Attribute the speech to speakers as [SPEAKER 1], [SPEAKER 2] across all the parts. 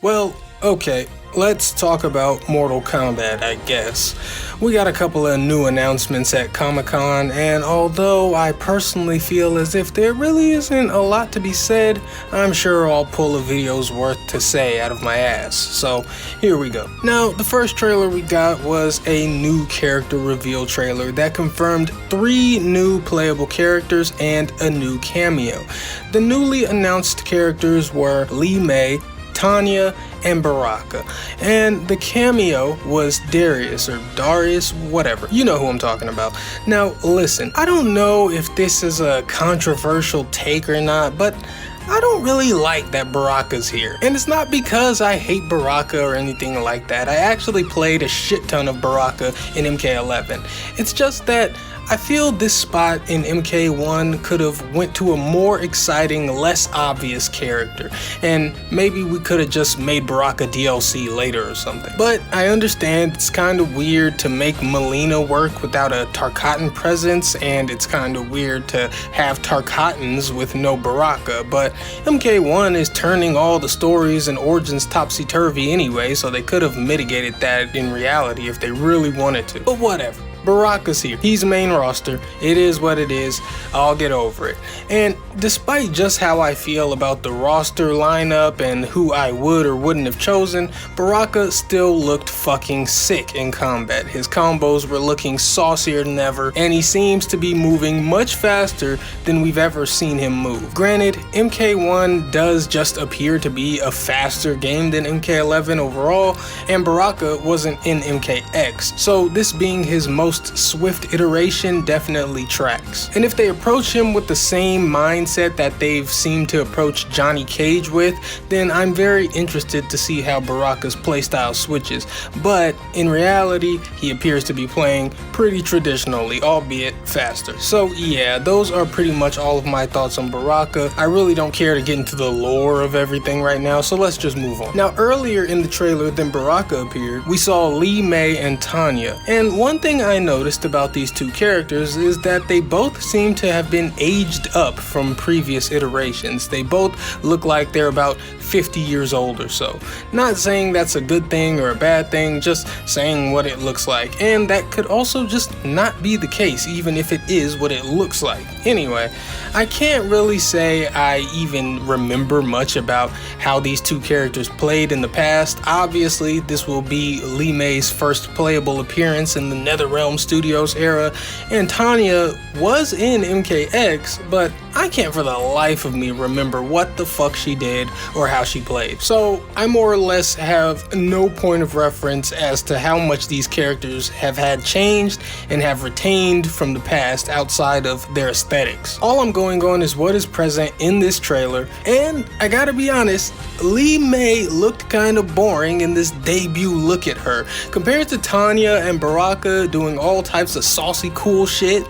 [SPEAKER 1] Well, okay, let's talk about Mortal Kombat, I guess. We got a couple of new announcements at Comic-Con, and although I personally feel as if there really isn't a lot to be said, I'm sure I'll pull a video's worth to say out of my ass. So, here we go. Now, the first trailer we got was a new character reveal trailer that confirmed 3 new playable characters and a new cameo. The newly announced characters were Li Mei, Tanya, and Baraka, and the cameo was Darius, or Darius, whatever. You know who I'm talking about. Now listen, I don't know if this is a controversial take or not, but I don't really like that Baraka's here. And it's not because I hate Baraka or anything like that. I actually played a shit ton of Baraka in MK11. It's just that I feel this spot in MK1 could have went to a more exciting, less obvious character, and maybe we could have just made Baraka DLC later or something. But I understand it's kind of weird to make Melina work without a Tarkatan presence, and it's kind of weird to have Tarkatans with no Baraka, but MK1 is turning all the stories and origins topsy-turvy anyway, so they could have mitigated that in reality if they really wanted to. But whatever. Baraka's here. He's main roster. It is what it is. I'll get over it. And despite just how I feel about the roster lineup and who I would or wouldn't have chosen, Baraka still looked fucking sick in combat. His combos were looking saucier than ever, and he seems to be moving much faster than we've ever seen him move. Granted, MK1 does just appear to be a faster game than MK11 overall, and Baraka wasn't in MKX, so this being his most swift iteration definitely tracks. And if they approach him with the same mindset that they've seemed to approach Johnny Cage with, then I'm very interested to see how Baraka's playstyle switches. But in reality, he appears to be playing pretty traditionally, albeit faster. So yeah, those are pretty much all of my thoughts on Baraka. I really don't care to get into the lore of everything right now, so let's just move on. Now, earlier in the trailer than Baraka appeared, we saw Li Mei and Tanya. And one thing I noticed about these two characters is that they both seem to have been aged up from previous iterations. They both look like they're about 50 years old or so. Not saying that's a good thing or a bad thing, just saying what it looks like. And that could also just not be the case, even if it is what it looks like. Anyway, I can't really say I even remember much about how these two characters played in the past. Obviously, this will be Li Mei's first playable appearance in the NetherRealm Studios era, and Tanya was in MKX, but I can't for the life of me remember what the fuck she did or how she played. So I more or less have no point of reference as to how much these characters have had changed and have retained from the past outside of their aesthetics. All I'm going on is what is present in this trailer, and I gotta be honest, Li Mei looked kind of boring in this debut look at her. Compared to Tanya and Baraka doing all types of saucy cool shit,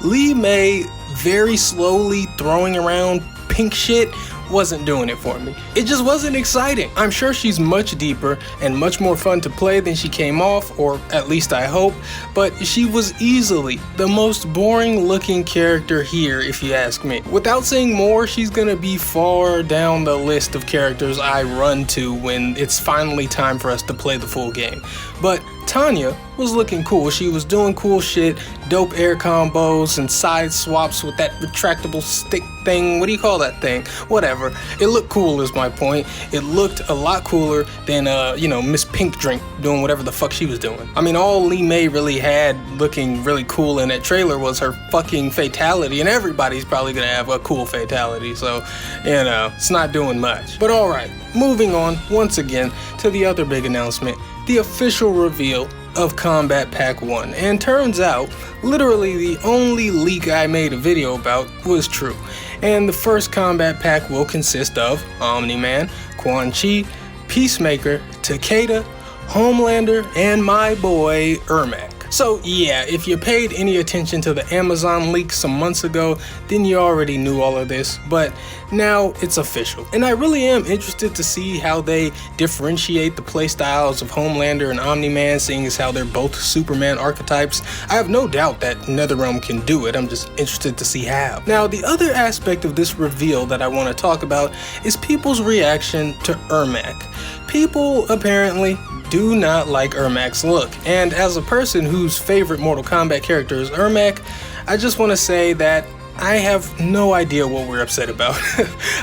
[SPEAKER 1] Li Mei very slowly throwing around pink shit wasn't doing it for me. It just wasn't exciting. I'm sure she's much deeper and much more fun to play than she came off, or at least I hope, but she was easily the most boring looking character here if you ask me. Without saying more, she's gonna be far down the list of characters I run to when it's finally time for us to play the full game. But Tanya was looking cool. She was doing cool shit, dope air combos and side swaps with that retractable stick thing. What do you call that thing? Whatever. It looked cool is my point. It looked a lot cooler than, Miss Pink Drink doing whatever the fuck she was doing. I mean, all Li Mei really had looking really cool in that trailer was her fucking fatality, and everybody's probably gonna have a cool fatality, so, it's not doing much. But alright, moving on once again to the other big announcement, the official reveal of Combat Pack 1, and turns out literally the only leak I made a video about was true. And the first Combat Pack will consist of Omni-Man, Quan Chi, Peacemaker, Takeda, Homelander, and my boy Ermac. So yeah, if you paid any attention to the Amazon leak some months ago, then you already knew all of this, but now it's official. And I really am interested to see how they differentiate the playstyles of Homelander and Omni-Man, seeing as how they're both Superman archetypes. I have no doubt that NetherRealm can do it, I'm just interested to see how. Now, the other aspect of this reveal that I want to talk about is people's reaction to Ermac. People apparently do not like Ermac's look, and as a person whose favorite Mortal Kombat character is Ermac, I just want to say that I have no idea what we're upset about.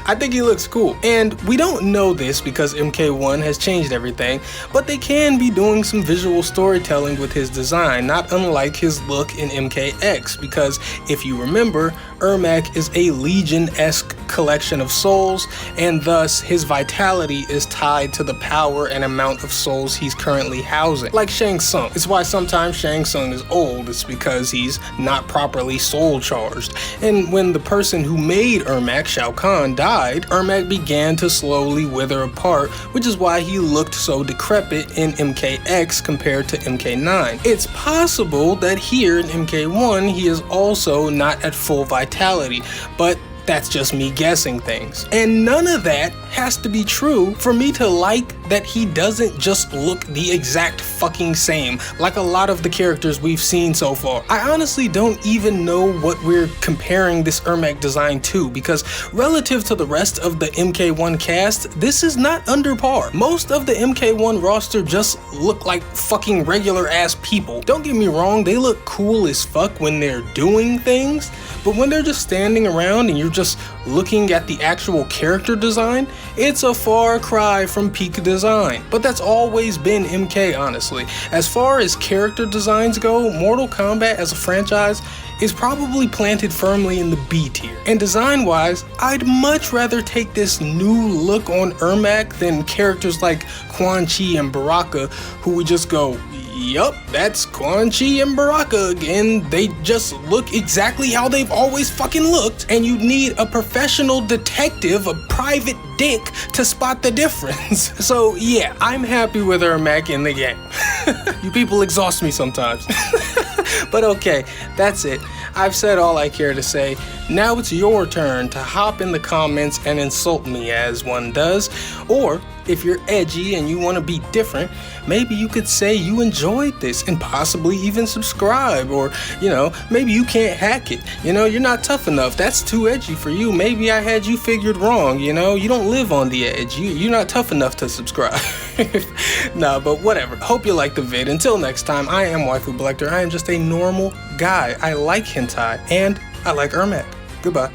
[SPEAKER 1] I think he looks cool. And we don't know this because MK1 has changed everything, but they can be doing some visual storytelling with his design, not unlike his look in MKX, because if you remember, Ermac is a Legion-esque collection of souls, and thus his vitality is tied to the power and amount of souls he's currently housing. Like Shang Tsung. It's why sometimes Shang Tsung is old, it's because he's not properly soul charged. And when the person who made Ermac, Shao Kahn, died, Ermac began to slowly wither apart, which is why he looked so decrepit in MKX compared to MK9. It's possible that here in MK1 he is also not at full vitality, but that's just me guessing things. And none of that has to be true for me to like that he doesn't just look the exact fucking same like a lot of the characters we've seen so far. I honestly don't even know what we're comparing this Ermac design to, because relative to the rest of the MK1 cast, this is not under par. Most of the MK1 roster just look like fucking regular ass people. Don't get me wrong, they look cool as fuck when they're doing things, but when they're just standing around and you're just looking at the actual character design, it's a far cry from peak design. But that's always been MK, honestly. As far as character designs go, Mortal Kombat as a franchise is probably planted firmly in the B tier. And design-wise, I'd much rather take this new look on Ermac than characters like Quan Chi and Baraka, who would just go, yup, that's Quan Chi and Baraka again. They just look exactly how they've always fucking looked, and you need a professional detective, a private dick, to spot the difference. So yeah, I'm happy with Ermac in the game. You people exhaust me sometimes. But okay, that's it. I've said all I care to say. Now it's your turn to hop in the comments and insult me as one does. Or if you're edgy and you want to be different, maybe you could say you enjoyed this and possibly even subscribe. Or, you know, maybe you can't hack it. You know, you're not tough enough. That's too edgy for you. Maybe I had you figured wrong. You know, you don't live on the edge. You're not tough enough to subscribe. Nah, but whatever. Hope you liked the vid. Until next time, I am Waifu Blector. I am just a normal guy. I like hentai and I like Ermac. Goodbye.